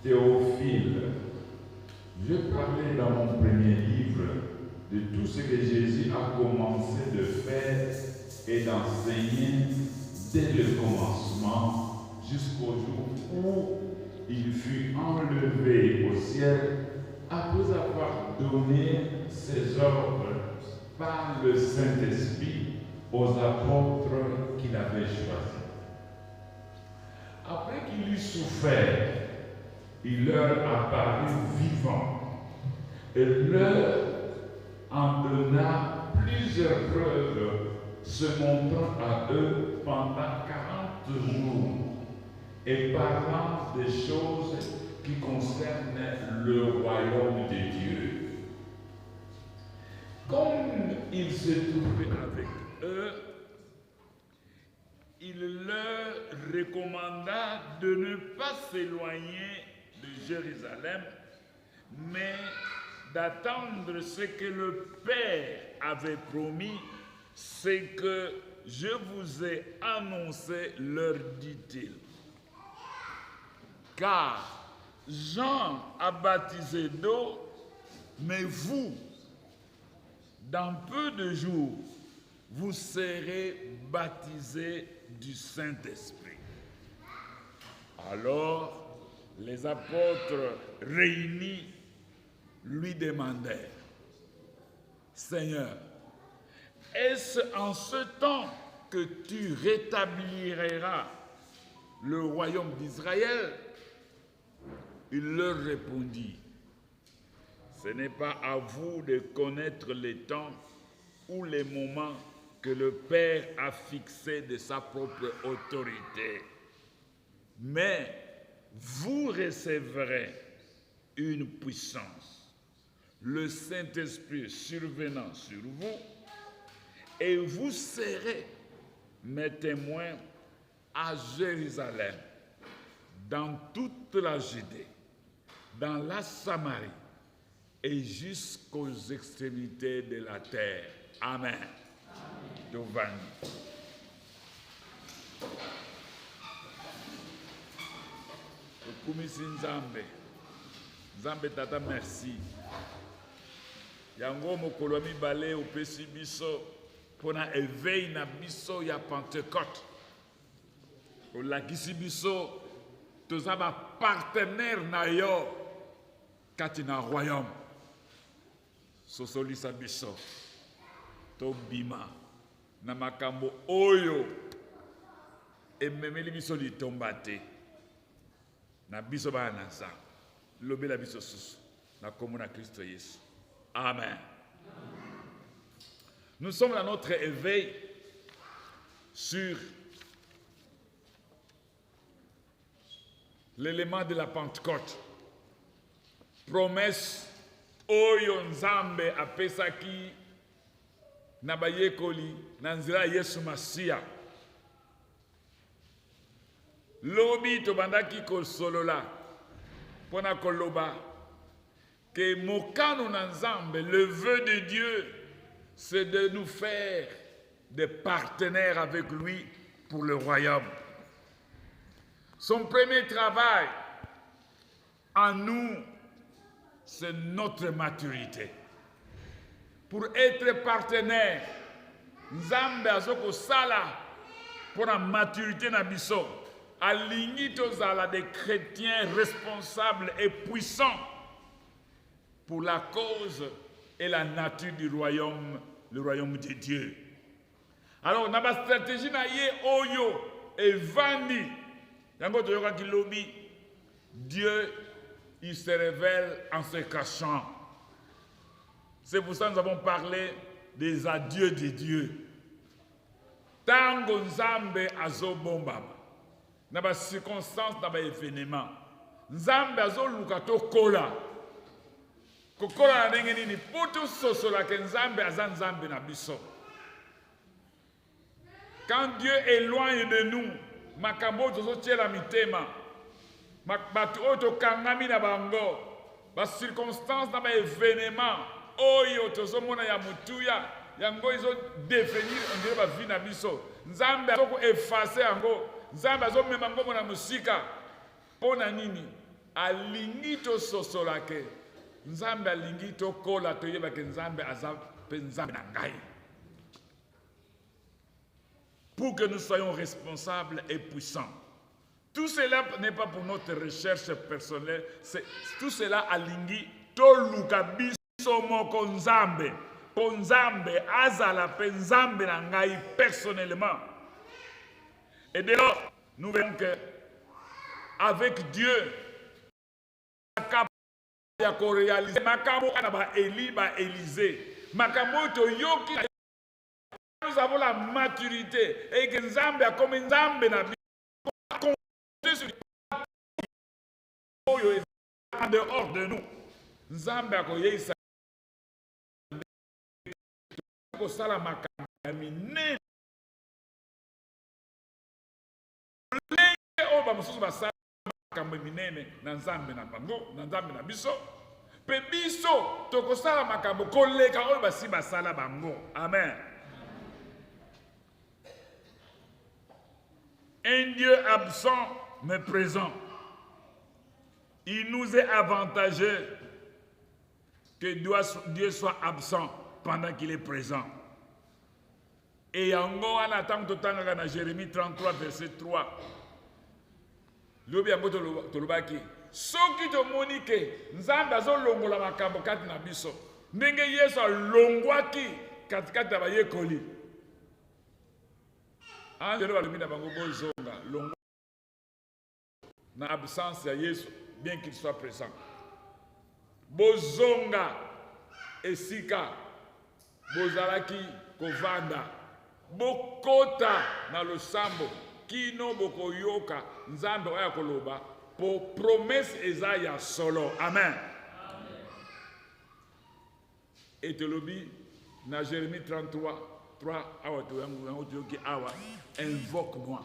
Théophile, je parlais dans mon premier livre de tout ce que Jésus a commencé de faire et d'enseigner dès le commencement jusqu'au jour où il fut enlevé au ciel après avoir donné ses ordres par le Saint-Esprit aux apôtres qu'il avait choisis. Après qu'il eut souffert, il leur apparut vivant et leur en donna plusieurs preuves, se montrant à eux pendant 40 jours et parlant des choses qui concernent le royaume de Dieu. Comme il se trouvait avec eux, il leur recommanda de ne pas s'éloigner de Jérusalem, mais d'attendre ce que le Père avait promis, c'est que je vous ai annoncé, leur dit-il. Car Jean a baptisé d'eau, mais vous, dans peu de jours, vous serez baptisés du Saint-Esprit. Alors, les apôtres réunis lui demandèrent, Seigneur, est-ce en ce temps que tu rétabliras le royaume d'Israël? Il leur répondit, ce n'est pas à vous de connaître les temps ou les moments que le Père a fixés de sa propre autorité, mais vous recevrez une puissance, le Saint-Esprit survenant sur vous, et vous serez mes témoins à Jérusalem, dans toute la Judée, dans la Samarie et jusqu'aux extrémités de la terre. Amen. Dovani. Okumisi Nzambe. Nzambe tata merci. Yango mokolo mibale opesi biso pona éveil na biso ya Pentecôte. Olakisi biso toza ba partenaire na yo kati na royaume. Sosolisa biso to bima na makambo oyo ememeli biso litomba te na biso bana na Nzambe lobela biso susu na kombo na Kristo Yesu. Amen. Nous sommes dans notre éveil sur l'élément de la Pentecôte. Promesse oyo Nzambe apesaki na bayekoli na nzela Yesu Masiya. Lobi tobandaki kosolola pona koloba que mokano na Nzambe, le vœu de Dieu, c'est de nous faire des partenaires avec lui pour le royaume. Son premier travail en nous, c'est notre maturité. Pour être partenaire, Nzambe azoko sala pour la maturité na biso. Alingi tozala des chrétiens responsables et puissants pour la cause et la nature du royaume, le royaume de Dieu. Alors, dans la stratégie na ye oyo et vandi, yango toyoka kilobi, Dieu, il se révèle en se cachant. C'est pour ça que nous avons parlé des adieux de Dieu. Tango Nzambe azo bombama. Dans les circonstances, dans les événements. Nzambe azo luka to kola. Kokola na ndenge nini poto sosola ke Nzambe aza Nzambe na biso. Quand Dieu éloigne de nous, makambo tozo tiela mitema. Batu oto kangami na bango. Ba circonstances dans les événements. Oyo tozo mona ya mutuya. Yango izo définir on dirait ba vie na biso. Nzambe azoko effacer yango. Nzambe azomema ngombo na musika. Pona nini? Alingi to sosola ke. Nzambe alingi to kola to yeba ke Nzambe aza pe Nzambe na ngai. Pour que nous soyons responsables et puissants. Tout cela n'est pas pour notre recherche personnelle, tout cela alingi to luka biso moko Nzambe. Po Nzambe azala pe Nzambe na ngai personnellement. Et dès lors, nous verrons que avec Dieu, réaliser makambo na ba Eli ba Élisée makambo to yoki nous avons la maturité et que Nzambe a comme Nzambe na compter sur en dehors de nous Nzambe a koyesa ko sala makambo mine le oba mususu ba sala makambo minene na Nzambe na bango na Nzambe na biso pe biso tokosala makambo koleka oyo basi basala bango. Amen. Un Dieu absent mais présent. Il nous est avantageux que Dieu soit absent pendant qu'il est présent. Et yango on attend totanga na Jérémie 33 verset 3. Lobi yango tolobaki soki tomoni ke Nzambe azolongola makambo kati na biso ndenge Yesu alongwaki katikati ya bayekoli anjelo balobi na bango bozonga longwa na absence ya Yesu bien qu'il soit présent bozonga esika bozalaki kovanda bokota na losambo kino bokoyoka Nzambe oya koloba pour promesse Esaïa solo. Amen. Et te lobi na Jérémie 33 3 awa invoque-moi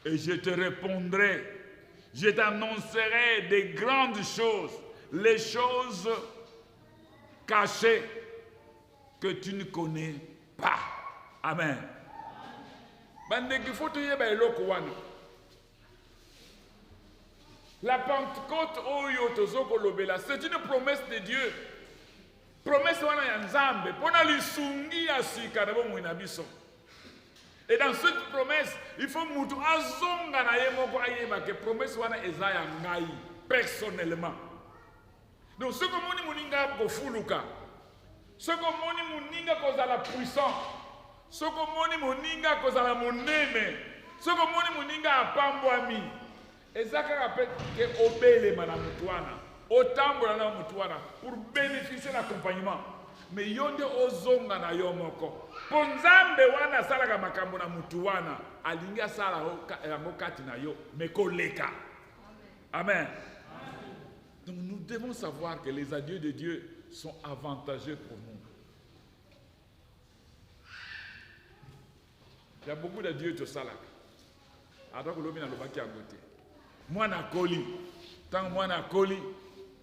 et je te répondrai, je t'annoncerai des grandes choses, les choses cachées que tu ne connais pas. Amen. Bandeki faut te yeba eloko wana. La Pentecôte oyo tozoko lobela, c'est une promesse de Dieu. Promesse wana ya Nzambe pona lisungi ya sika na bomo na biso. Et dans cette promesse, il faut mutu azonga na ye moko ayeba que promesse wana eza ya ngai personnellement. Donc ce que moni muninga ko fuluka. Ce que moni muninga kozala puissant. Ce que moni muninga kozala monene. Ce que moni muninga apambwami. Ezaka rappelle que obele mana mutwana, otambola na mutwana pour bénéficier de l'accompagnement. mais yonde ozonga na yo moko. Po nzambe wana salaka makambo na mutu wana, alingi asala yango kati na yo, mais koleka. Amen. Donc nous devons savoir que les adieux de Dieu sont avantageux pour nous. Il y a beaucoup d'adieux de salaka. Alors que l'homme n'a pas qui a goûté. Moi na koli, tant moi na koli,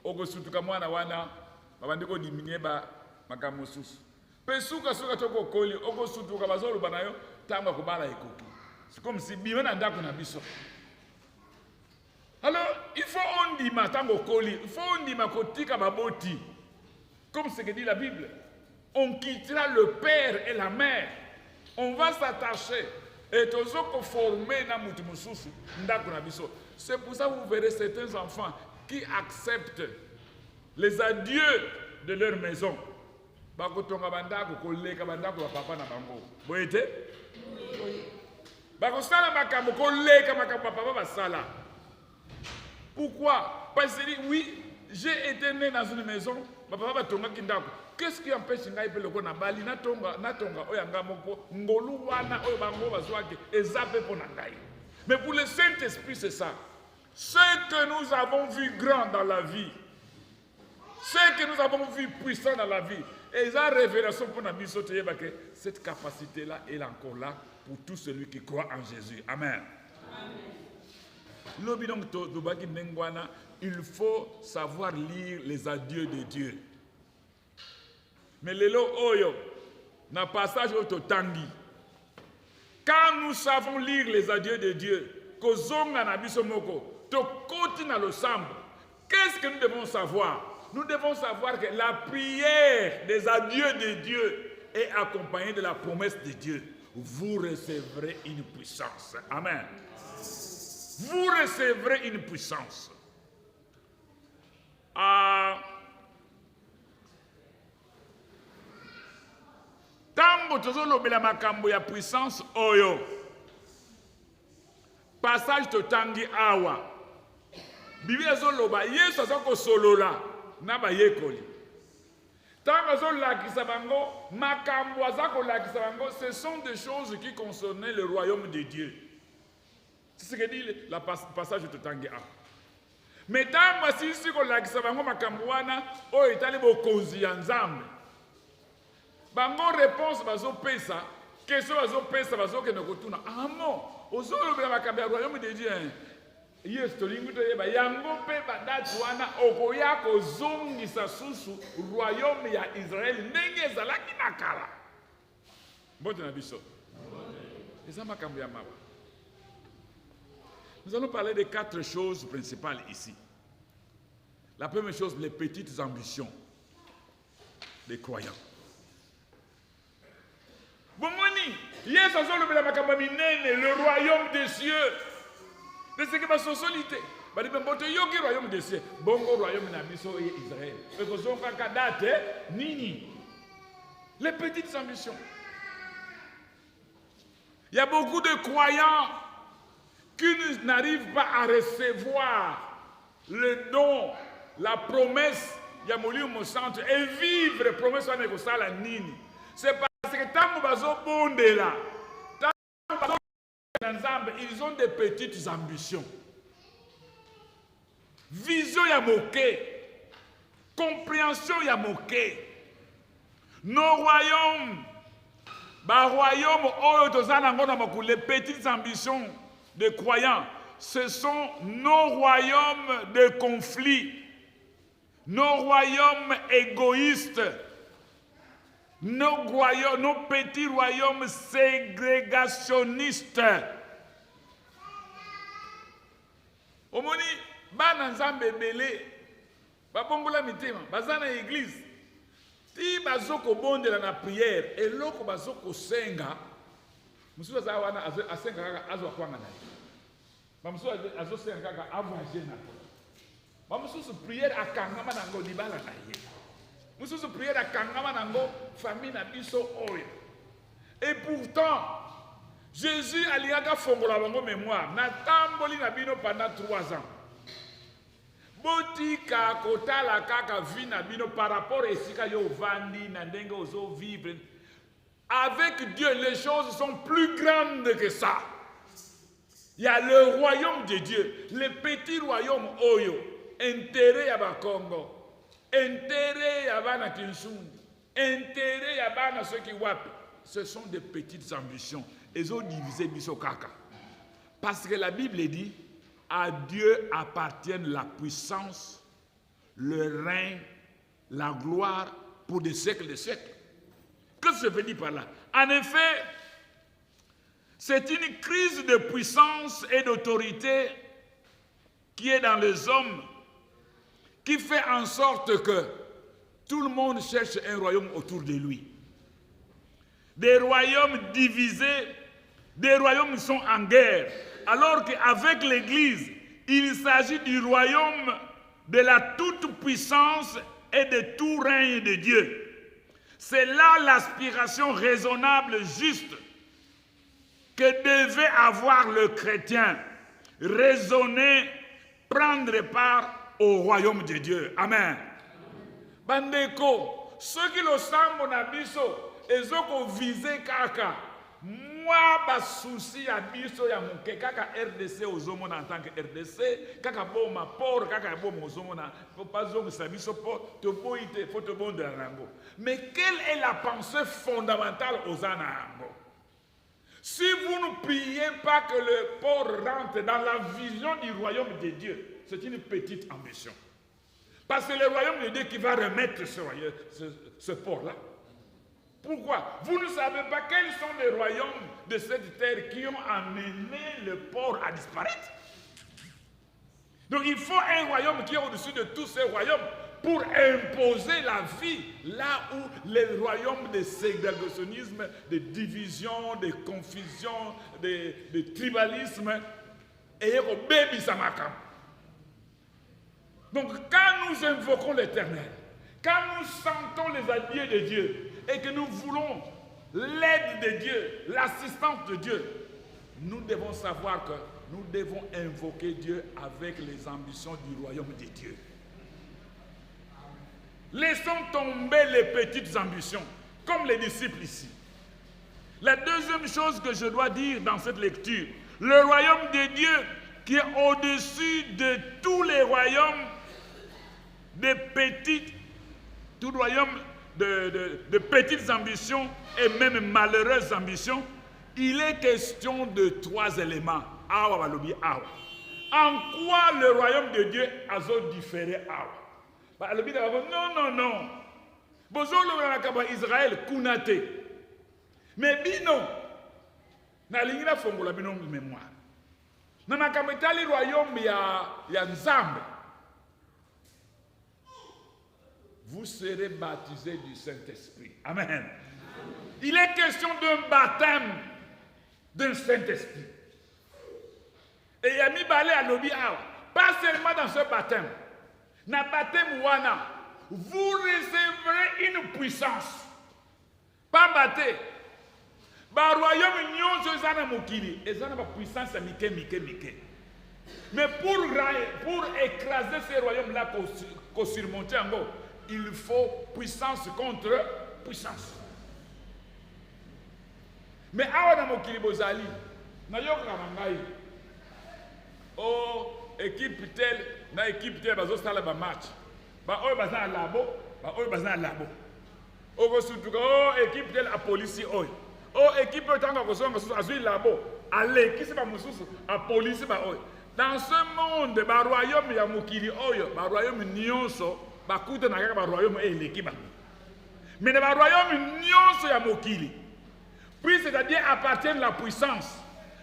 ogo sutuka moi na wana, babandiko diminuer ba makamosus. Pesuka suka toko koli, ogo sutuka bazolo banayo, tanga kubala ekoki. C'est comme si bien na ndako na biso. Alors, il faut on dit tango koli, il faut on dit kotika baboti. Comme ce que dit la Bible, on quittera le père et la mère. On va s'attacher. Et tous ceux formés dans mutu mususu ndako na biso. C'est pour ça que vous verrez certains enfants qui acceptent les adieux de leur maison. Bakotonga bandako koleka bandako ba papa na bango. Boyete? Bakosala makambo koleka makambo papa basala. Pourquoi? Parce que oui, j'ai été né dans une maison, ma papa batonga kindako. Qu'est-ce qui empêche ngai pe loko na bali na tonga oyanga moko ngolu wana oyo bango bazwaki ezape po na ngai. Mais pour le Saint-Esprit c'est ça. Ce que nous avons vu grand dans la vie, ce que nous avons vu puissant dans la vie, et la révélation pour nous que cette capacité-là est encore là pour tout celui qui croit en Jésus. Amen. Il faut savoir lire les adieux de Dieu. Mais lelo oyo, na passage au tangi. Quand nous savons lire les adieux de Dieu, kozonga na biso moko, to koti na lo sambo, qu'est-ce que nous devons savoir? Nous devons savoir que la prière des adieux de Dieu est accompagnée de la promesse de Dieu. Vous recevrez une puissance. Amen. Vous recevrez une puissance. Tambo tozolobela makambo ya puissance oyo. Passage to tangi awa. Bible ezoloba Yesu azako solola na bayekoli. Tango azolakisa bango makambo azako lakisa bango, ce sont des choses qui concernaient le royaume de Dieu. C'est ce que dit le passage de tangi awa. Mais tango asisi ko lakisa bango makambo wana oyo etali bokonzi ya Nzambe. Bango réponse bazo pesa, question bazo pesa bazo ke nokotuna. Ah non, ozolobela makambo ya royaume de Dieu. Yes, tolingi to yeba yango pe badati wana okoya kozongisa susu royaume ya Israël ndenge ezalaki na kala. Mbote na biso. Eza makambo ya mawa. Nous allons parler de 4 choses principales ici. La première chose, les petites ambitions des croyants. Bomoni, yes, le royaume des cieux. De ce que ma société, le royaume des cieux. Bongo royaume nabiso et Israël. Nini. Les petites ambitions. Il y a beaucoup de croyants qui n'arrivent pas à recevoir le don, la promesse, et vivre la promesse de Nini. C'est parce que tant que ils ont des petites ambitions. Vision ya moqué. Compréhension ya moqué. Nos royaumes, les petites ambitions des croyants, ce sont nos royaumes de conflit, nos royaumes égoïstes, nos petits royaumes ségrégationnistes. Omoni, bana nzambe belé, babongola mitema, bazana église. Ti bazoko bondela na prière, eloko bazoko senga, mususu azawana asenga kaka azwa kwanga na. Bamususu azosenga kaka avoyager na. Bamususu prière akangama nango libala na ye. Mususu prière akangama nango famille na biso oyo. Et pourtant, Jésus aliaga fongola bango mémoire, na tamboli na bino pendant 3 ans. botika kotala kaka vina bino par rapport à esika yo vandi na ndenge ozo vivre. Avec Dieu, les choses sont plus grandes que ça. Il y a le royaume de Dieu, le petit royaume Oyo, intérêt à Congo, intérêt à Bana Kinsundi, intérêt à Bana ceux qui wapent. Ce sont des petites ambitions. Ils ont divisé Biso Kaka. Parce que la Bible dit, à Dieu appartiennent la puissance, le règne, la gloire pour des siècles et des siècles. Qu'est-ce que je veux dire par là? En effet, c'est une crise de puissance et d'autorité qui est dans les hommes, qui fait en sorte que tout le monde cherche un royaume autour de lui. Des royaumes divisés, des royaumes qui sont en guerre, alors qu'avec l'Église, il s'agit du royaume de la toute-puissance et de tout règne de Dieu. C'est là l'aspiration raisonnable, juste, que devait avoir le chrétien, raisonner, prendre part au royaume de Dieu. Amen. Bandeko, ceux qui le savent, biso, ils ont visé kaka. Moi, ba souci à biso ya muke kaka RDC aux hommes en tant que RDC, kaka bo ma port, kaka bo mo zomona, faut pas zoom sa biso port, to boite, faut te bon de rango. Mais quelle est la pensée fondamentale aux anango? Si vous ne priez pas que le port rentre dans la vision du royaume de Dieu, c'est une petite ambition. Parce que le royaume de Dieu qui va remettre ce port-là. Pourquoi? Vous ne savez pas quels sont les royaumes de cette terre qui ont amené le port à disparaître. Donc il faut un royaume qui est au-dessus de tous ces royaumes pour imposer la vie là où les royaumes de ségrégationnisme, de division, de confusion, de tribalisme et au baby samakam. Donc quand nous invoquons l'Éternel, quand nous sentons les alliés de Dieu et que nous voulons l'aide de Dieu, l'assistance de Dieu, nous devons savoir que nous devons invoquer Dieu avec les ambitions du royaume de Dieu. Laissons tomber les petites ambitions, comme les disciples ici. La deuxième chose que je dois dire dans cette lecture, le royaume de Dieu qui est au-dessus de tous les royaumes de petites, tout royaume de petites ambitions et même malheureuses ambitions, il est question de trois éléments. En quoi le royaume de Dieu a différé? Non, non. Israël, kunate. Mais bino, na lingina fongola bino mémoire. Na makameta li royaume ya Nzambe. Vous serez baptisés du Saint-Esprit. Amen. Il est question d'un baptême d'un Saint-Esprit. Et Yami Balé a lobby pas seulement dans ce baptême. Na baptême wana, vous recevrez une puissance. Pas baptême. Ba royaume nyonso ezana mokili, ezana ba puissance ya mike. Mais pour écraser ces royaumes-là, pour surmonter en gros, il faut puissance contre puissance. Mais awa na mokili bozali, na yoka mangai. Oh, équipe telle, na équipe telle bazo sala ba match. Ba oyo bazana labo, ba oyo bazana labo. Oko sutuka oh équipe telle a police oyo. Oh équipe tanga kozonga susu azui labo. Allez, qui c'est ba mususu a police ba oyo. Dans ce monde, ba royaume ya mokili oyo, ba royaume nyonso ba kuta na kaka ba royaume eleki ba. Mais dans ba royaume nyonso ya mokili, puis c'est-à-dire appartient la puissance.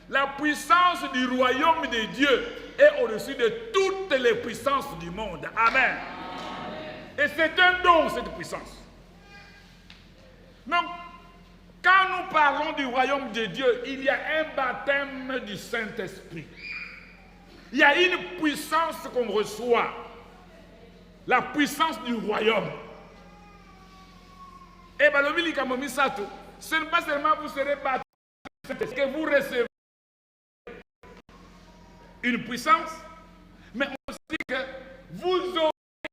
La puissance du royaume de Dieu est au-dessus de toutes les puissances du monde. Amen. Et c'est un don, cette puissance. Donc, quand nous parlons du royaume de Dieu, il y a un baptême du Saint-Esprit. Il y a une puissance qu'on reçoit. La puissance du royaume. Et bien, le Milikamomi Sato, ce n'est pas seulement vous serez baptisé, c'est que vous recevez une puissance, mais aussi que vous aurez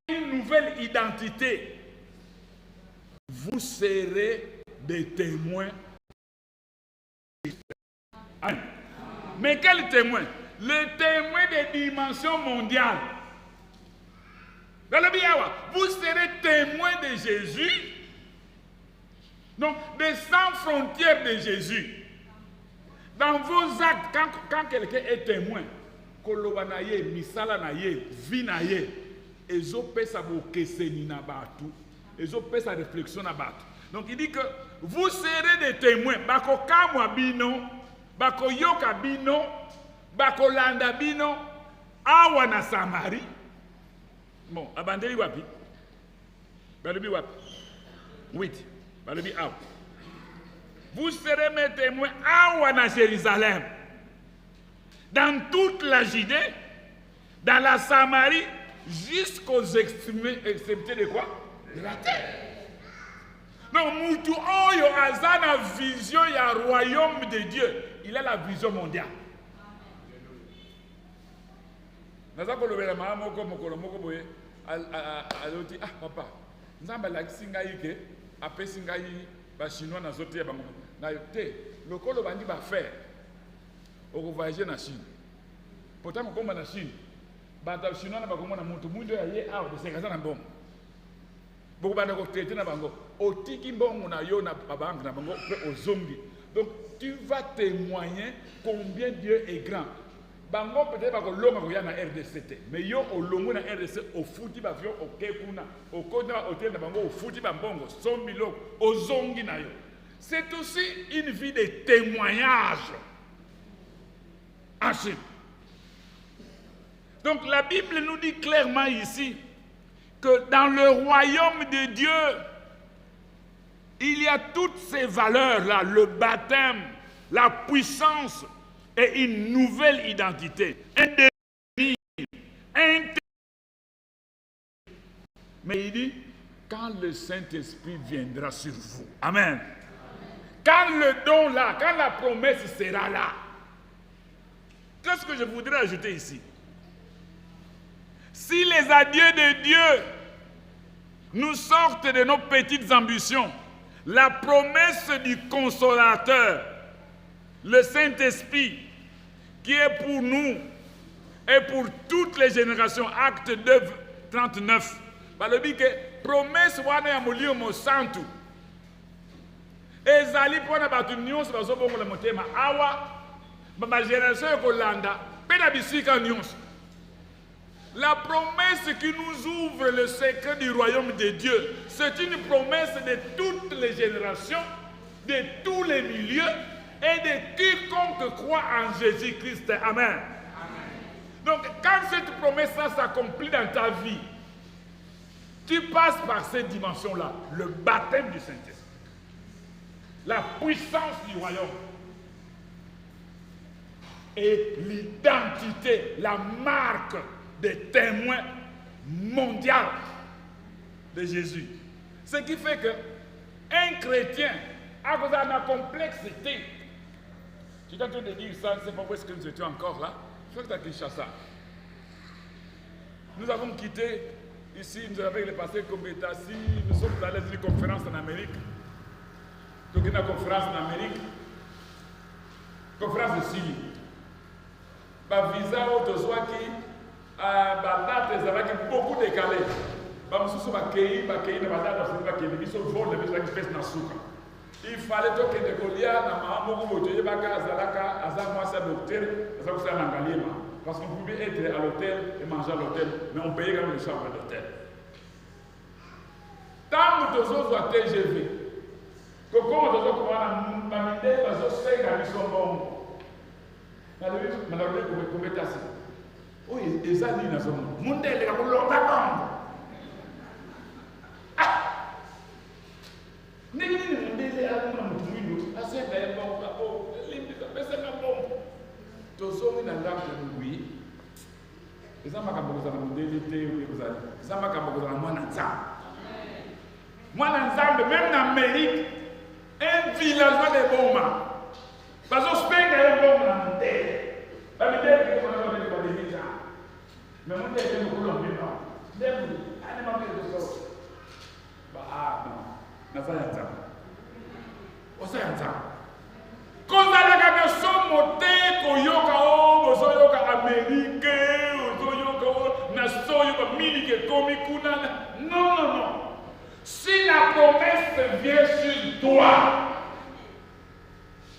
une nouvelle identité. Vous serez des témoins. Mais quel témoin? Le témoin des dimensions mondiales. Vous serez témoin de Jésus. Donc, des sans frontières de Jésus. Dans vos actes, quand quelqu'un est témoin, kolobanaye, misalanaye, vinaye, ezopesa bokeseni na batu, ezopesa réflexion na batu. Donc il dit que vous serez des témoins. Bako kamwa bino, bako yoka bino, bako landa bino, awa na Samarie. Bon, abandeli wapi? Balobi wapi? 8. Balobi awa. Vous serez mes témoins à Jérusalem, dans toute la Judée, dans la Samarie, jusqu'aux extrémités de quoi? De la terre. Donc, Moutou Oyo a la vision, il y a le royaume de Dieu. Il a la vision mondiale. Ah, papa, Nzamba la Singaïke, après Singaï. Les Chinois n'ont pas fait. Le colo bandi va faire. On va voyager en Chine. Pourtant, on va en Chine. Les Chinois n'ont pas fait. Ils ont fait de 50 ans. Beaucoup de gens ont traité dans Bango. Au tiki bon, on a eu na banque na Bango aux zombies. Donc, tu vas témoigner combien Dieu est grand. Bango peut-être que l'homme a na RDC. Mais yo au longo na RDC au fouti ba vio au kekuna au kona hôtel na Bango au fouti ba mbongo 100 000 au zongi na yo. C'est aussi une vie de témoignage en Chine. Donc la Bible nous dit clairement ici que dans le royaume de Dieu, il y a toutes ces valeurs-là, le baptême, la puissance et une nouvelle identité. Mais il dit, quand le Saint-Esprit viendra sur vous. Amen. Quand le don là, quand la promesse sera là. Qu'est-ce que je voudrais ajouter ici? Si les adieux de Dieu nous sortent de nos petites ambitions, la promesse du Consolateur, le Saint-Esprit, qui est pour nous et pour toutes les générations, acte 2, 39, le dit que promesse wana ya molimo santu ezali pona batu nyonso bazobongola motema awa ba génération ekolanda pe na bisika nyonso. La promesse qui nous ouvre le secret du royaume de Dieu, c'est une promesse de toutes les générations, de tous les milieux et de quiconque croit en Jésus-Christ. Amen. Amen. Donc, quand cette promesse-là s'accomplit dans ta vie, tu passes par cette dimension-là, le baptême du Saint-Esprit, la puissance du royaume et l'identité, la marque des témoins mondiaux de Jésus. Ce qui fait qu'un chrétien, à cause de la complexité, tu es en train de dire ça, c'est pourquoi est-ce que nous étions encore là. Je crois que tu as Kinshasa. Nous avons quitté ici, nous avons le passé Kombetasi, nous sommes allés à une conférence en Amérique. Donc une conférence en Amérique, conférence de Syrie. Par visa au Tozwaki, la date est beaucoup décalée. Il fallait que les Goliaths, parce qu'on pouvait être à l'hôtel et manger à l'hôtel, mais on payait quand même le chambre à l'hôtel. Tant que nous avons TGV, que quand nous avons mamité, nous avons fait la mission bombe. Malheureusement, comme est assis. Oui, ils ont dit dans son monde. Mon Dieu, il a voulu la bombe. Ah! N'est-ce pas mon Dieu, il a voulu la assez bien bombe. Il a fait la bombe. Tous hommes dans l'âme de nous, ils ont pas besoin de mon Dieu, ils ont pas besoin de moi dans ça. Moi dans ça, même en Amérique, un villageois de bombes. Parce que je fais des bombes dans mon Dieu. La vidéo qui est dans le mais mon Dieu, il est beaucoup long. Ah non, kozalaka na somo te koyoka o bozoyoka Amérique ozoyoka na soyoka mingi ekomi kuna. Non. Si la promesse vient sur toi,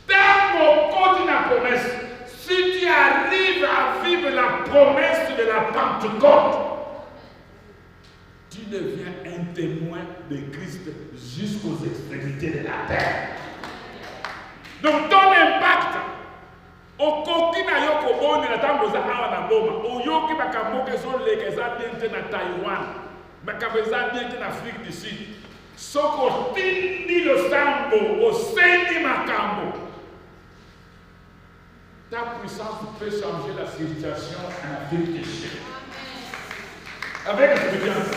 dans mon côté la promesse, si tu arrives à vivre la promesse de la Pentecôte, tu deviens un témoin de Christ jusqu'aux extrémités de la terre. Donc ton impact, au kokina yoko boni na tango za awa na boma, au yoki bakamoke zoleke eza biente na Taïwan, bakabeza biente na Afrique du Sud. Soko tindi le sambo, au sendi makambo. Ta puissance peut changer la situation en Afrique du Sud. Avec l'expérience.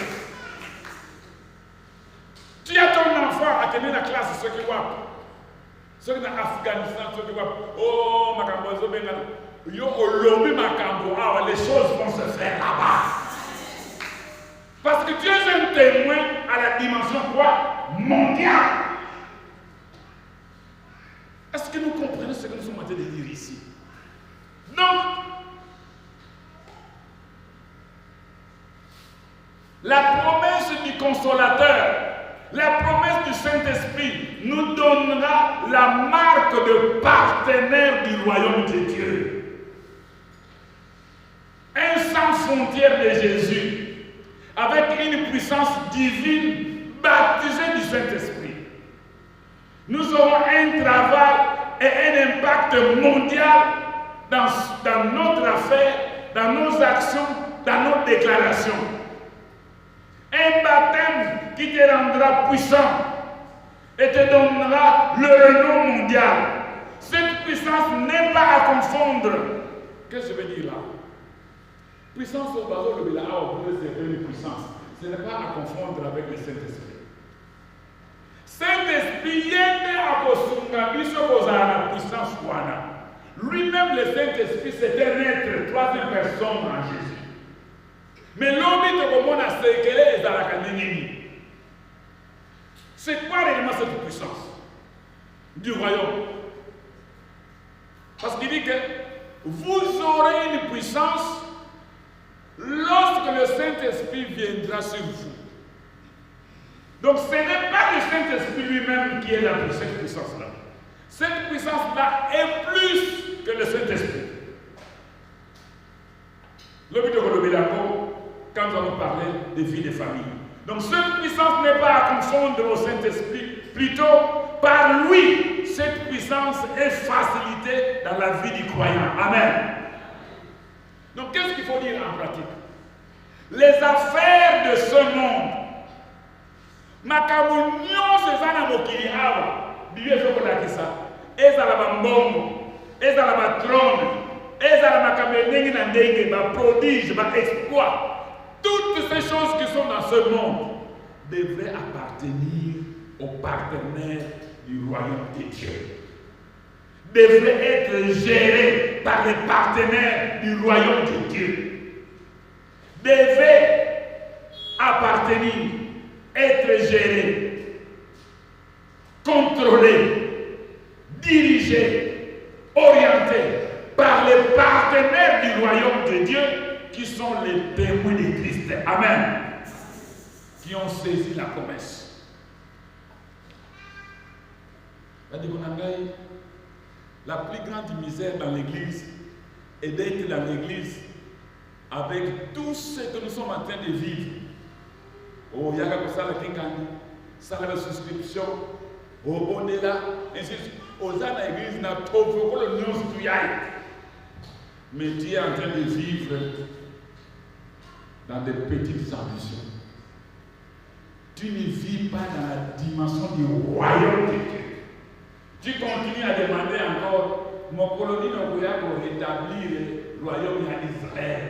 Tu as ton enfant à tenir la classe, ce qui va. Ceux qui sont en Afghanistan, ceux qui vont. Oh, Makambo, les choses vont se faire là-bas. Parce que tu es un témoin à la dimension quoi? Mondiale. Est-ce que nous comprenons ce que nous sommes en train de dire ici? Donc, la promesse du consolateur, la promesse du Saint-Esprit nous donnera la marque de partenaire du royaume de Dieu. Un sans frontières de Jésus, avec une puissance divine baptisée du Saint-Esprit. Nous aurons un travail et un impact mondial dans notre affaire, dans nos actions, dans nos déclarations. Un baptême qui te rendra puissant et te donnera le renom mondial. Cette puissance n'est pas à confondre. Qu'est-ce que je veux dire là? Puissance au bas de la c'est une puissance. Ce n'est pas à confondre avec le Saint-Esprit. Saint-Esprit, il y a une puissance. Lui-même, le Saint-Esprit, c'est un être, troisième personne en Jésus. Mais l'homme c'est quoi réellement cette puissance du royaume? Parce qu'il dit que vous aurez une puissance lorsque le Saint-Esprit viendra sur vous. Donc ce n'est pas le Saint-Esprit lui-même qui est là pour cette puissance-là. Cette puissance-là est plus que le Saint-Esprit. Quand nous allons parler de vie de famille. Donc cette puissance n'est pas à confondre au Saint-Esprit, plutôt par lui, cette puissance est facilitée dans la vie du croyant. Amen. Donc qu'est-ce qu'il faut dire en pratique? Les affaires de ce monde, makamunyo sezana mokili awa, biye sokolakisa, ezala bambongo, ezala batrone, ezala makambenengi na ndenge, ba prodige, ba exploit. Toutes ces choses qui sont dans ce monde devraient appartenir aux partenaires du royaume de Dieu. Devraient être gérées par les partenaires du royaume de Dieu. Devaient appartenir, être gérées, contrôlées, dirigées, orientées par les partenaires du royaume de Dieu qui sont les témoins de Christ. Amen. Qui ont saisi la promesse. La plus grande misère dans l'église est d'être dans l'église avec tout ce que nous sommes en train de vivre. Oh, il y a la souscription, oh, on est là, ainsi de suite. Aux gens de l'église, mais tu es en train de vivre dans des petites ambitions. Tu ne vis pas dans la dimension du royaume de Dieu. Tu continues à demander encore, mon colonie pour rétablir le royaume d'Israël.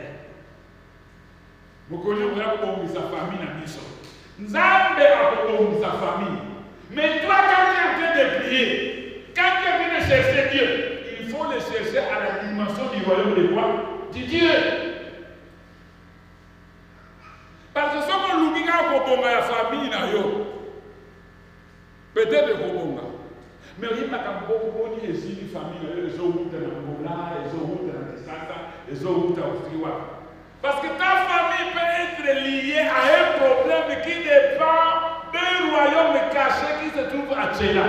Mon colonie pour sa famille dans l'Israël. Nzambe a sa famille. Mais toi, quand tu es en train de prier, quand tu es en train de chercher Dieu, il faut le chercher à la dimension du royaume de quoi? Du Dieu. Parce yo. Peut-être Kobonga. Mais il m'a dit que les familles, les autres dans Angola, les autres dans Kinshasa, les autres dans Ostriwa. Parce que ta famille peut être liée à un problème qui dépend d'un royaume caché qui se trouve à Tchéla.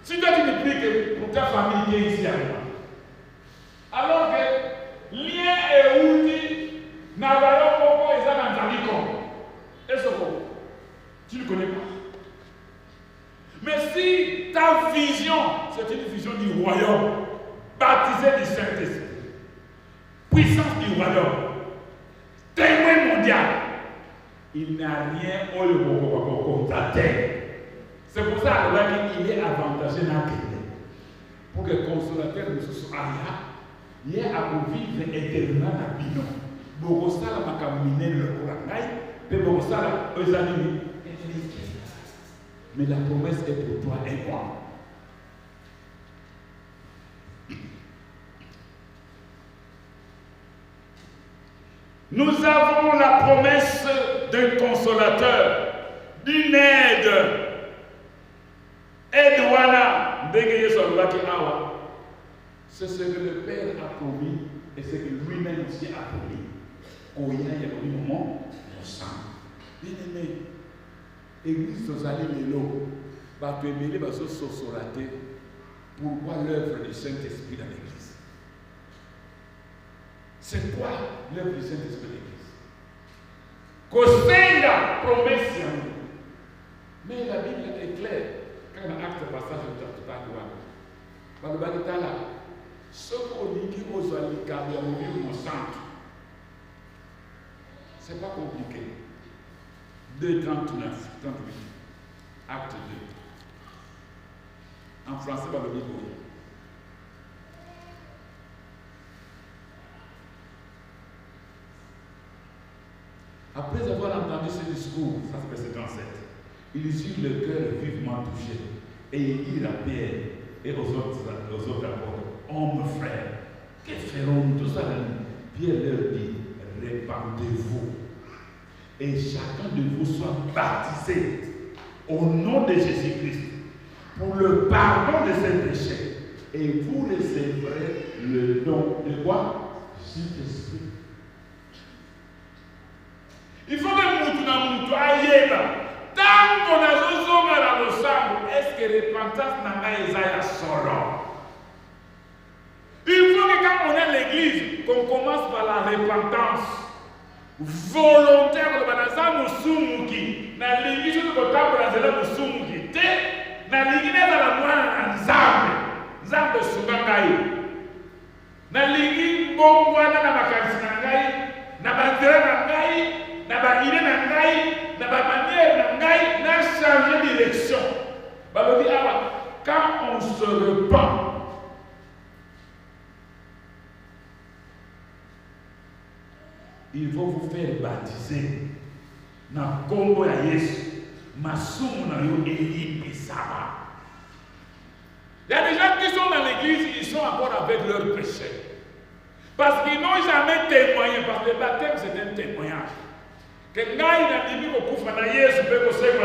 Si toi tu me dis que pour ta famille qui est ici à moi, alors que lien et outil n'a pas beaucoup et ça n'a pas et ce tu ne connais pas. Mais si ta vision, c'est une vision du royaume, baptisée du Saint-Esprit, puissance du royaume, témoin mondial, il n'a rien au terre. C'est pour ça qu'il est avantagé dans le pour que le consolateur ne soit pas il est à vivre éternellement dans le bilan. Beaucoup ça la caminer le courant, mais beaucoup ça la eux amis. Mais la promesse est pour toi et moi. Nous avons la promesse d'un consolateur, d'une aide. Aide-wana, c'est ce que le Père a promis et ce que lui-même aussi a promis. Quand il y a un moment, on sent. Bien aimé, Église Sosali Lélo, va te mêler, va se sosolater. Pourquoi l'œuvre du Saint-Esprit dans l'Église? C'est quoi l'œuvre du Saint-Esprit dans l'Église? Kosenga promesse. Mais la Bible est claire. Quand on acte passage de tout à l'heure, ce qu'on dit qu'il faut se faire au centre, c'est pas compliqué. 2, 39, 38, acte 2. En français, par le Bible. Après avoir entendu ce discours, ça c'est verset 37, il eut le cœur vivement touché et il dit à Pierre et aux autres apôtres, hommes frères, que ferons-nous tous à la nuit? Pierre leur dit, répandez-vous et chacun de vous soit baptisé au nom de Jésus-Christ pour le pardon de ses péchés et vous recevrez le don de quoi? Saint-Esprit. Il faut que nous ayons tant qu'on a besoin dans le sang, est-ce que repentance n'a pas Isaïe solo? Il faut que quand on est à l'église, qu'on commence par la repentance volontaire de Banaza Musumuki. Dans l'église, on peut pas Banaza Musumuki. Dans l'église, on a moins Nzambe. Nzambe Subangai. Dans l'église, bon, on a Makansi Nangai, Nabandera Nangai, Nabahine Nangai, Nabamanière Nangai, n'a changé de direction. Quand on se repent, il faut vous faire baptiser dans le Congo à Yesu. Masumu na yo Eli Pisaba. Il y a des gens qui sont dans l'église, ils sont encore avec leurs péchés. Parce qu'ils n'ont jamais témoigné. Parce que le baptême, c'est un témoignage. Que Naï n'a dit que Koufana Yesu peut se faire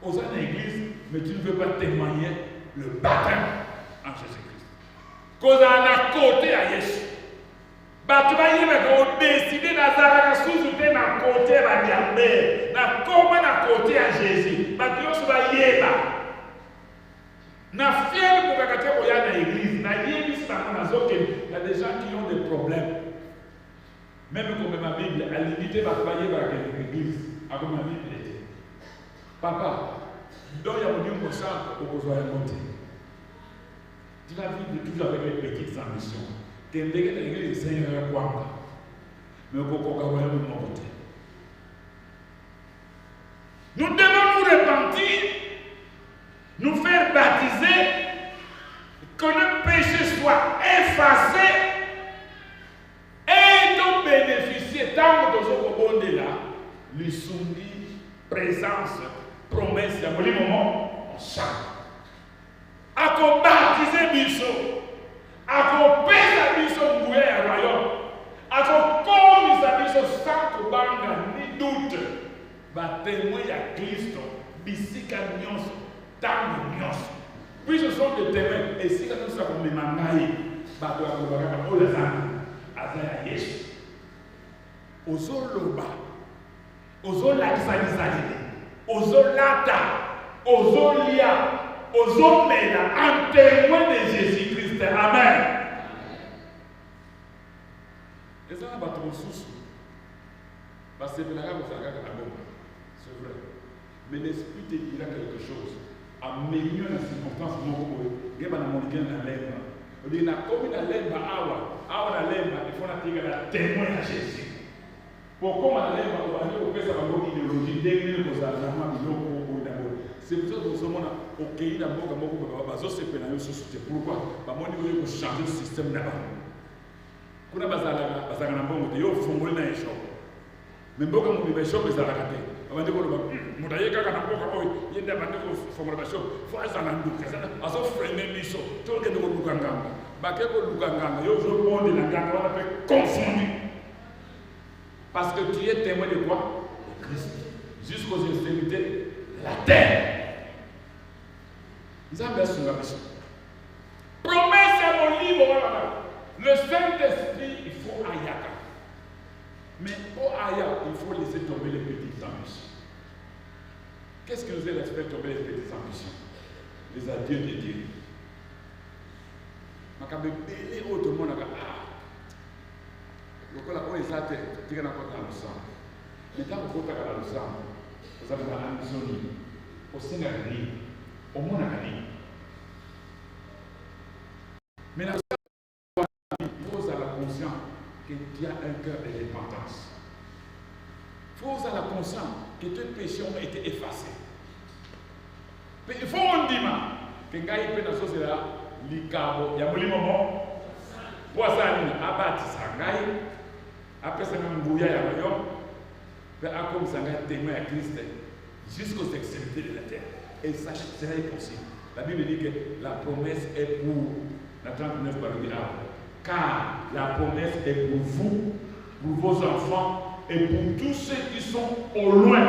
aux gens de l'église, mais tu ne veux pas témoigner le baptême en Jésus-Christ. Cause à la côté à Yesu. Tu vas décider d'Azara sous-souter dans le côté à Diambé, dans le côté à Jésus. Tu vas y aller. Na fier pour que tu ailles dans l'église. Il y a des gens qui ont des problèmes. Même comme ma Bible, à l'unité va travailler dans l'église. Comme ma Bible était. Papa, donc il y a un centre pour que vous soyez monté. Tu vas vivre toujours avec les petites ambitions. Que l'église est Seigneur Kwanga. Mais au Coca-Cola, de mon côté. Nous devons nous repentir, nous faire baptiser, que notre péché soit effacé et nous bénéficier tant que nous sommes là, lui soumis, présence, promesse, il y a un moment, on chante. À qu'on baptiser Bissot. Ako pesa biso nguye ya royaume. Ako komi sa biso sans kubanga ni doute. témoin ya Kristo bisika nyonso tango nyonso. Puis ce sont des témoins et si nous sommes les mangaï bato ya kolobaka oyo aza ya Yesu. Ozoloba ozolakisa lisakili ozolata ozolia ozomela en témoin de Jésus-Christ. Amen. Et ça va trop sous. Parce que c'est vrai. Mais l'esprit te dira quelque chose. En meilleure la circonstance, il y a un lèvre. Il y a comme une lèvre à la lèvre, il faut la témoin à Jésus. Pourquoi la lèvre, on va dire que ça va avoir une idéologie, dès que vous avez c'est pour ça que nous sommes au pays d'abord, pourquoi? Parce qu'on veut changer le système là-bas. Kuna bazala na mbongo te yo fungoli na esho memboka mu bibesho bezala kate abandi ko ba mudaye kaka na mboka boy yenda bandi ko fungoli basho fo azala nduka aso frene miso to ke ndo lukanganga ba ke ko lukanganga yo zo monde la nganga wala pe confondu parce que tu es témoin de quoi? De Christ jusqu'aux extrémités de la terre. Nzambe asunga biso promesse à mon livre voilà. Le Saint-Esprit, il faut ayaka. Mais au aya, il faut laisser tomber les petites ambitions. Qu'est-ce qui nous aide à faire tomber les petites ambitions? Les adieux de Dieu. Makabe belé autrement naka le kola o ezate tika na kota le sang. Mais tant que kota ka le sang, vous avez la ambition ni au Sénégal, au monde akani. Mais la pose à la conscience que tu as un cœur de repentance. Pose à la conscience que tes péchés ont été effacés. Il faut on dit que quand il peut dans ce là, l'icabo, il y a un moment pour ça il abattu sangai après ça même bouilla ya royaume mais à comme ça témoin à Christ jusqu'aux extrémités de la terre et ça sera impossible. La Bible dit que la promesse est pour la 39 par le car la promesse est pour vous, pour vos enfants et pour tous ceux qui sont au loin,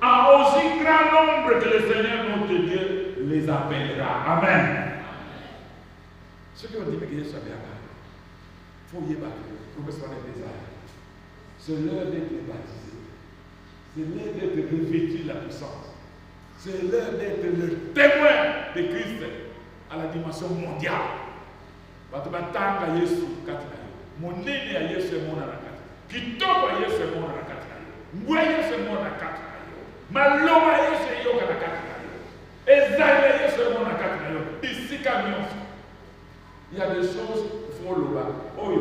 à aussi grand nombre que le Seigneur notre Dieu les appellera. Amen. Ceux qui ont dit que Jésus avait il faut y battre, pour que ce soit les désert. C'est l'heure d'être baptisé. C'est l'heure d'être revêtu de la puissance. C'est l'heure d'être le témoin de Christ à la dimension mondiale. Batanga Yesu katika yo. Monene ya Yesu mona na katika. Kitoko ya Yesu mona na katika yo. Ngwe Yesu mona na katika yo. Maloma Yesu yoka na katika yo. Ezali Yesu mona na katika yo. Bisika nyonso. Il y a des choses qu'il faut le bas. Oyo,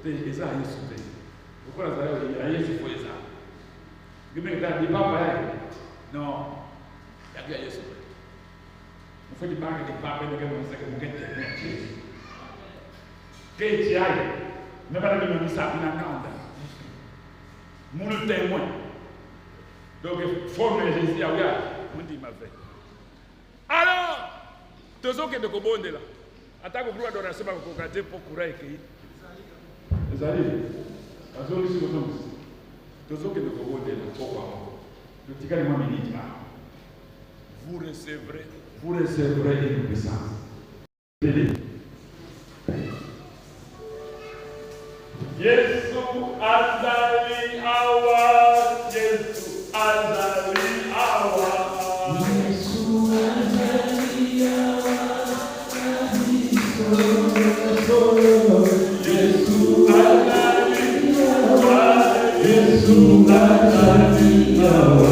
te eza Yesu te. Pourquoi ça ya Yesu faut eza? Gime ka di papa ya. Non. Ya Yesu. On fait du bague de papa de comme ça que vous êtes. Que tu ailles, mais pas de me ça, mon témoin. Donc, il faut que Jésus a ouvert. On dit ma fait. Alors, tous ceux qui ne comprennent pas là, attaque au groupe d'adoration pour regarder pour courir et les alliés, à zone ici, tous ceux qui ne comprennent pas là, pourquoi? Le petit gars de moi me dit, vous recevrez une puissance. Yesu azali awa, Yesu azali awa, Yesu azali awa, Yesu azali awa, Yesu azali awa, Yesu azali awa,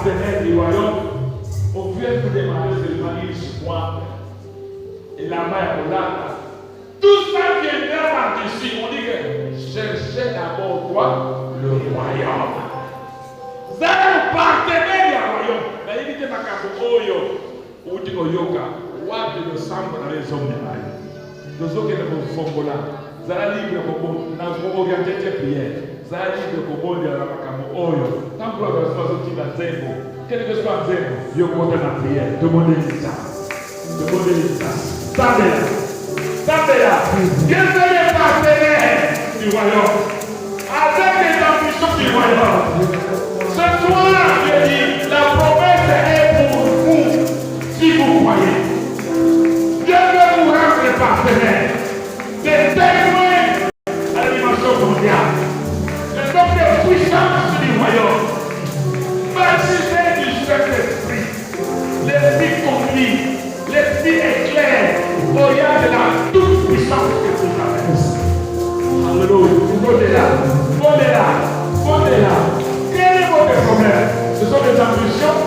partenaires du royaume, on vient vous demander seulement une seconde. Et la main est là. Tout ça viendra par-dessus. On dit que cherchez d'abord quoi? Le royaume. Vous êtes un partenaire du royaume. Mais il dit que Oyo, ou dit Oyoka, what de l'ensemble dans les hommes de Marie. Nous autres qui sommes là. Vous allez libre pour nous orienter tes prières. Vous allez libre pour nous dire à Oyo. Tant que vous avez dit dans Zembo, quel que soit Zembo, vous comptez la prière. Demandez-lui ça. Demandez-lui ça. Tapez là. Devenez les partenaires du royaume. Avec les ambitions du royaume. Ce soir, je dis, la promesse est pour vous, si vous croyez. Dieu veut vous rendre les partenaires. Des témoins à la dimension mondiale. Les hommes de puissance du royaume. Baptisés du Saint-Esprit. L'esprit conduit. L'esprit est clair. Au yard de la toute puissance que vous avez. Alléluia. Fondez-la. Quel est votre problème? Ce sont des ambitions.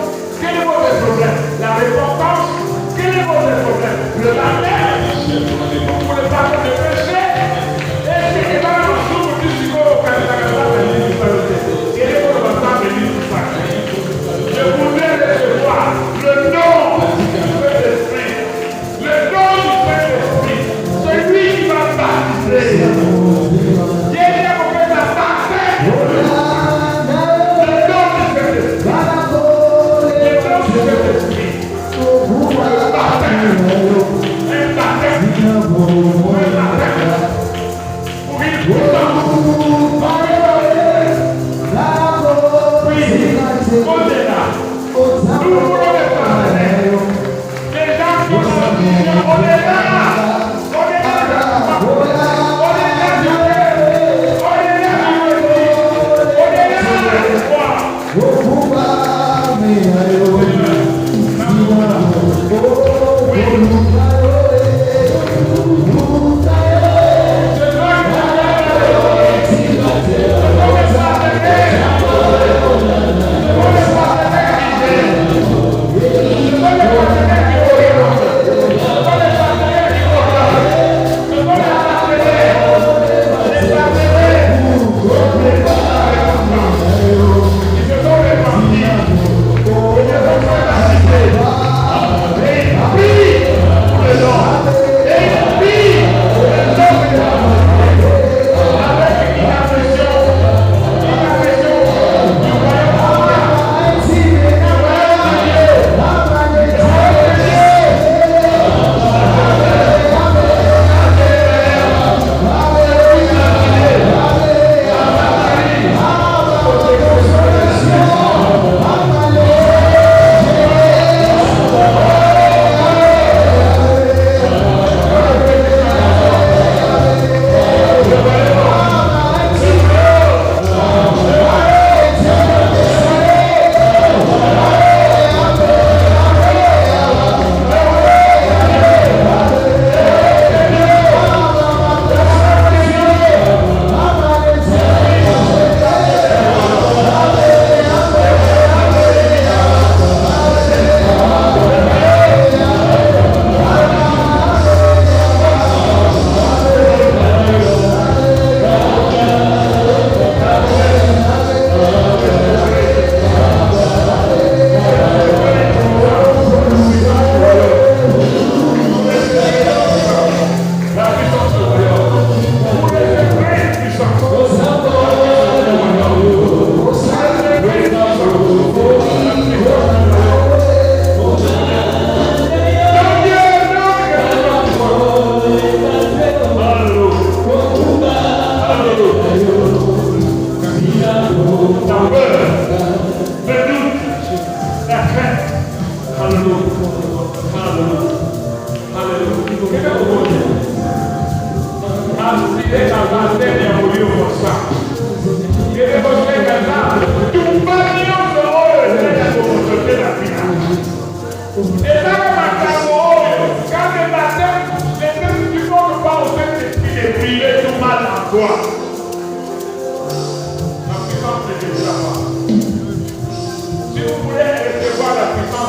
Quel est votre problème? La repentance. Quel est votre problème? Le baptême. Pour le pardon des péchés. Et c'est dans le souffle du psychologue. Quel est votre baptême de l'île du sacré? Je voudrais recevoir le nom du Saint-Esprit. Le nom du Saint-Esprit. Celui qui va baptiser.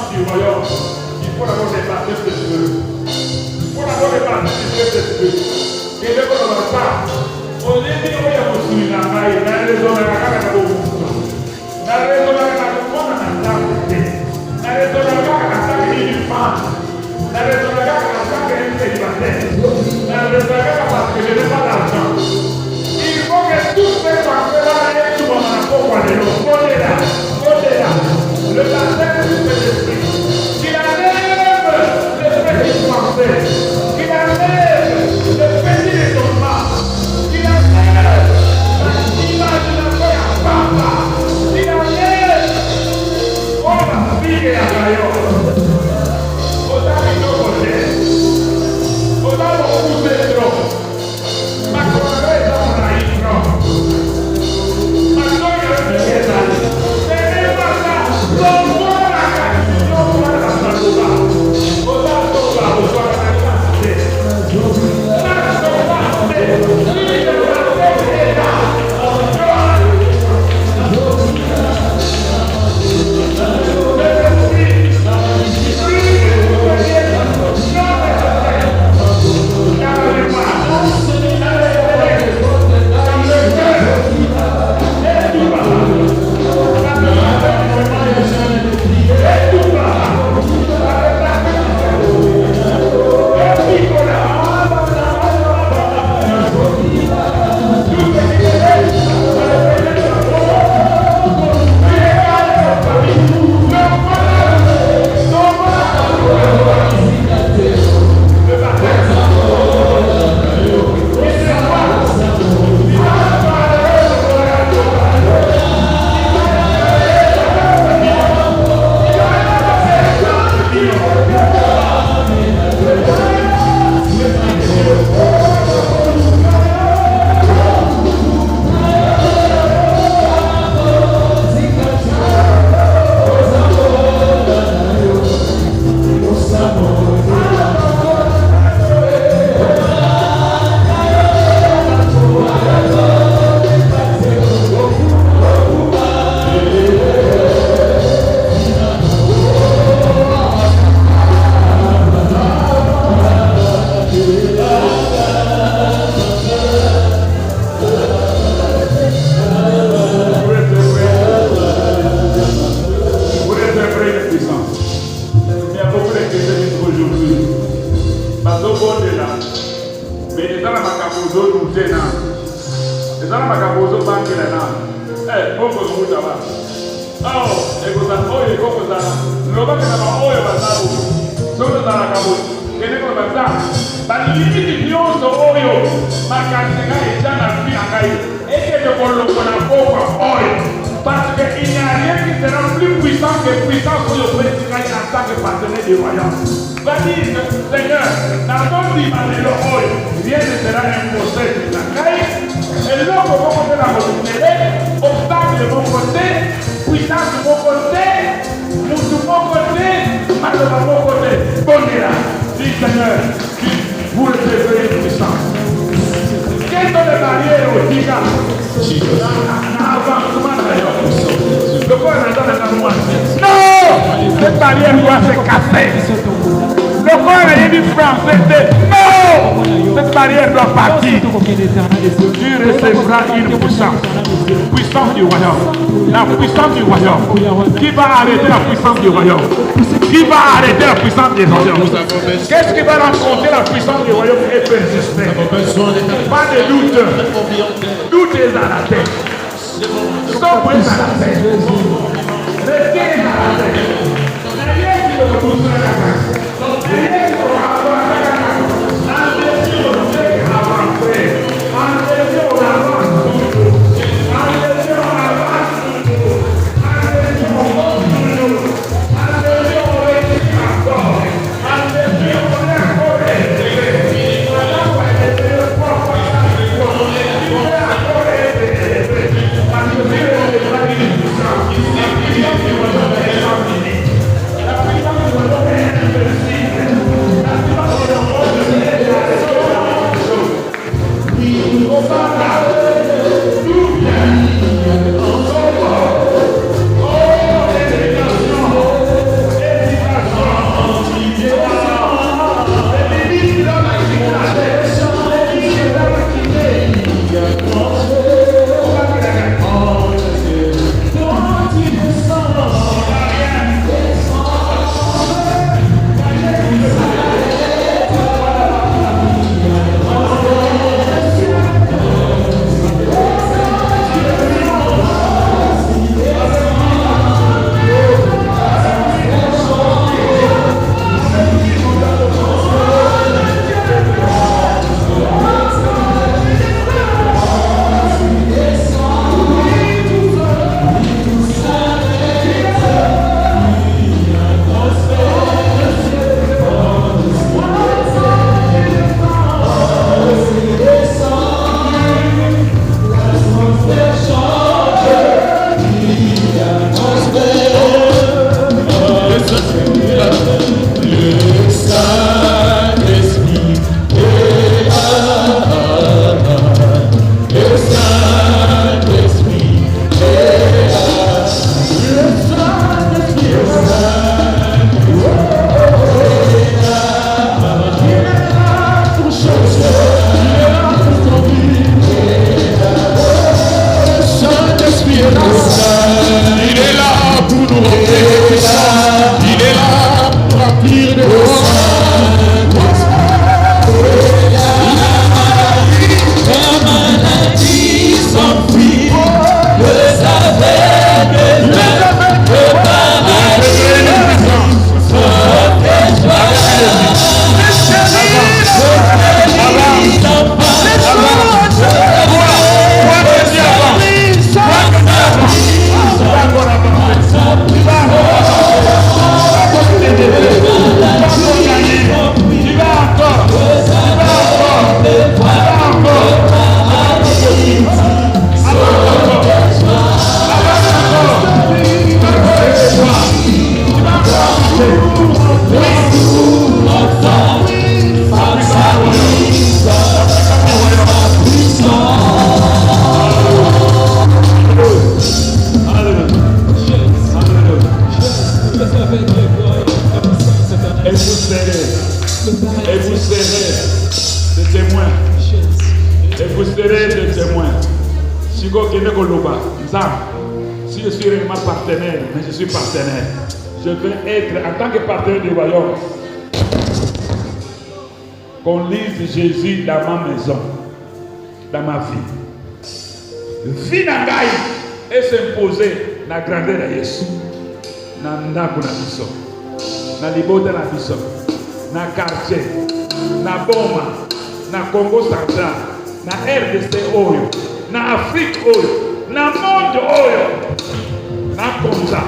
puissance du royaume, il faut d'abord les baptêmes de feu. Il faut d'abord les baptêmes de feu. Et dès qu'on va pas, on est dit, on y a reçu la maille, la raison de la cara de l'eau. La raison de la cara de l'eau, la raison de la cara de l'eau, la raison de la cara de l'eau, la raison de la cara parce que je n'ai pas d'argent. Il faut que tout ce qu'on fait là, et tout le monde a pour de l'eau. Le baptême du Saint-Esprit, qu'il enlève le petit français, qu'il enlève le petit étonnement, qu'il enlève l'image de la foi à papa, qu'il enlève la fille et la gaillonne. Autant qu'il nous connaît, autant qu'on vous est trop, ma colère est dans la hydro, ma soeur est dans la hydro. Cette barrière doit se casser. Le corps est dit français, non! Cette barrière doit partir. Tu recevras une puissance. Puissance du royaume. La puissance du royaume. Qui va arrêter la puissance du royaume? Qui va arrêter la puissance du royaume? Qu'est-ce qui va rencontrer la puissance du royaume et persister? Pas de doute. Doute est à la tête. Stop est à la tête. Restez à la tête. Rien qui ne vous pousse à la tête. Rien qui ne vous Et vous serez des témoins. Et vous serez des témoins. Si je suis réellement partenaire, mais je suis partenaire. Je veux être en tant que partenaire du royaume. Qu'on lise Jésus dans ma maison, dans ma vie. Vie nangai et s'imposer na grandeur de Jésus. Na ndako na biso. Na libota na biso. Na quartier. Na Boma. Na Congo central. Na RDC oyo. Na Afrique oyo. Na monde oyo. Na Konza.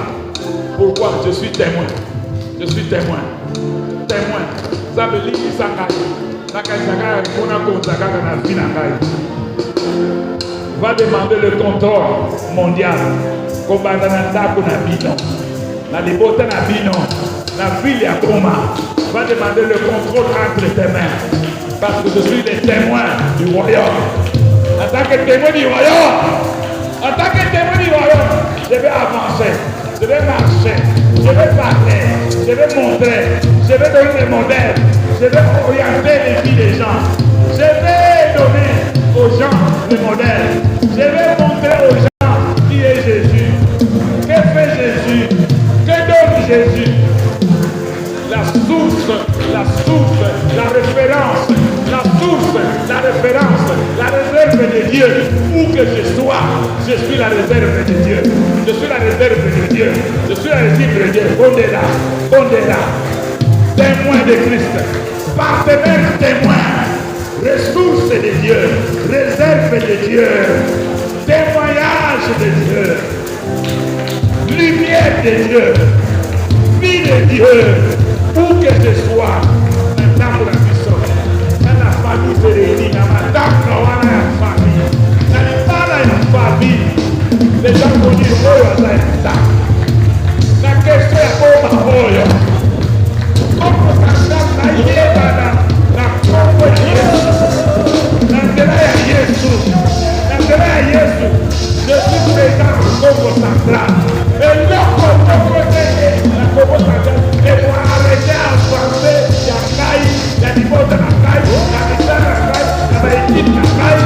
Pourquoi? Je suis témoin. Je suis témoin. Témoin. Ça veut dire que ça va demander le contrôle mondial. Comme dans le bino. Dans les bottes na bino. La ville à Goma. Va demander le contrôle entre tes mains. Parce que je suis le témoin du royaume. En tant que témoin du royaume. En tant que témoin du royaume. Je vais avancer. Je vais marcher. Je vais parler. Je vais montrer. Je vais donner des modèles. Je vais orienter les vies des gens. Je vais donner aux gens les modèles. Je vais montrer aux gens qui est Jésus. Que fait Jésus? Que donne Jésus? La source, la référence, la source, la référence, la réserve de Dieu. Où que je sois, je suis la réserve de Dieu. Je suis la réserve de Dieu. Je suis la réserve de Dieu. Bondela. Témoin de Christ. Partenaire témoin. Ressource de Dieu. Réserve de Dieu. Témoignage de Dieu. Lumière de Dieu. Vie de Dieu. Où que je sois, dans la famille se réunit, dans la famille, dans la famille, les gens vont dire, oh, la question est comment, oh, comment ça la propre Jésus, je suis présent au Congo central, et le Congo central, et pour arrêter en français, il y a Kaï, il y a du monde de la Kaï, il y a du sang de la Kaï, il y a des équipes de la Kaï,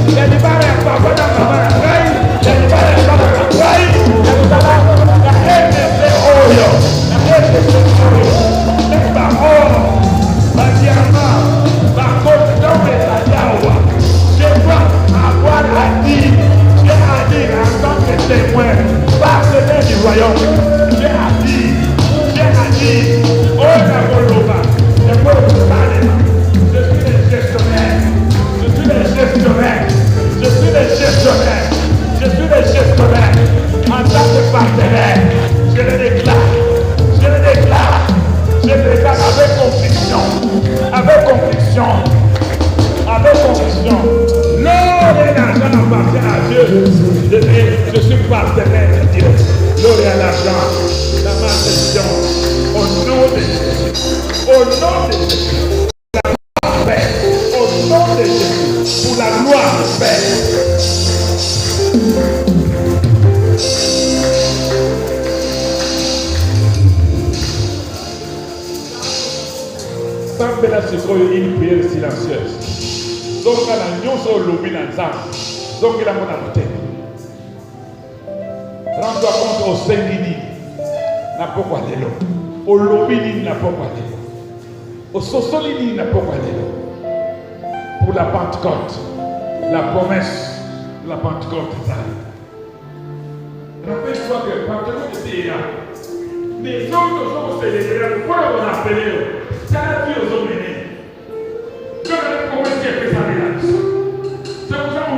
il y a du bar et un papa de la Kaï, il y a du bar et un papa de la Kaï, il y a du tabac, la RDC Oyo, la RDC Oyo, les paroles, la diamant, la côte d'homme et la Yawa. Je dois avoir à dire en tant que témoin, partenaire du royaume, j'ai à dire, oh la Boloba, je suis le gestionnaire, en tant que partenaire, je le déclare avec conviction, l'or et l'argent appartiennent à Dieu, je suis partenaire de Dieu, l'or et l'argent, la malédiction, au nom de Jésus, la paix, au nom de Jésus, pour la gloire du Père. Pambela sikoyo une prière silencieuse. Donc la nyonso lobi na nzambe. Donc la mona motema. Rends-toi compte au Saint-Denis. Na pokwa lelo. Au lobi ni na pokwa lelo. Au sosoli ni na pokwa lelo. Pour la Pentecôte. La promesse de la Pentecôte. Rappelle-toi que Pentecôte était là. Mais autres sont célébrés. Pourquoi on a appelé eux? Ça a vu aux hommes aînés. Je vais vous commencer à faire ça là. C'est pour ça qu'on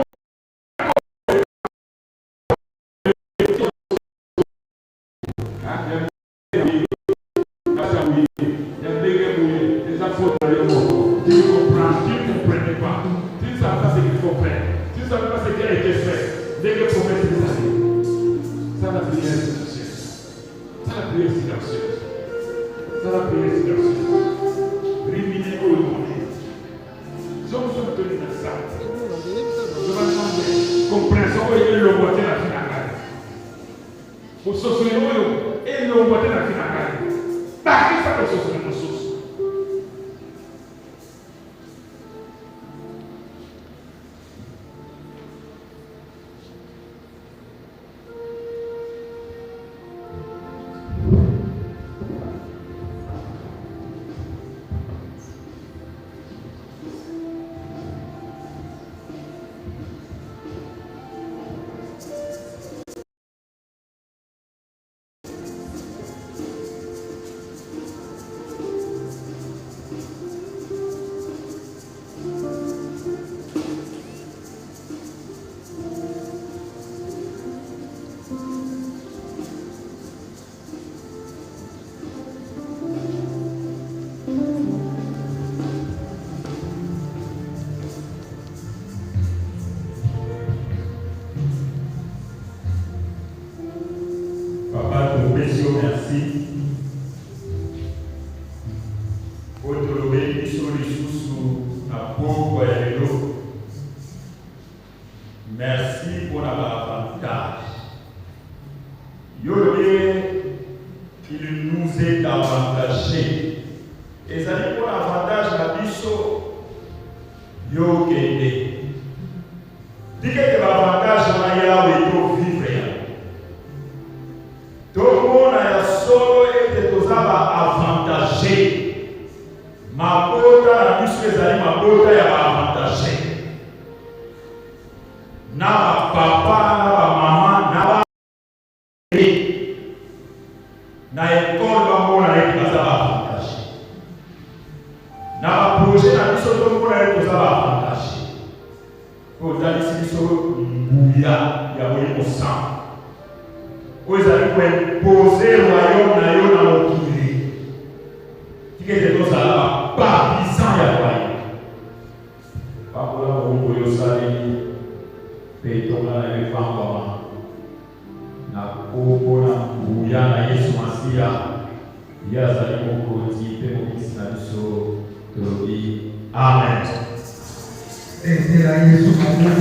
avantagé. Et ça dit pour l'avantage la biso yo kende. Dit que l'avantage on a là où vivre. Tout le monde a solo et tout ça va avantager. Ma bota la biso ezali ma bota ya avantager. Na ba papa na ba mama na ba na école ba mona et tout ça va avantager. Na ba projet na biso to mona et tout ça va avantager. Pour dali biso mbuya ya moyo sang. Oyo ezali koimposer royaume na yo na mokili. Tikete tozala bapartisan ya royaume. Pakola bongo yo saleli mpe tongala efangwama na kombo na nguya na Yesu Masiya ye azali mokonzi mpe mokisi na biso tolobi amen. Ezela Yesu Masiya.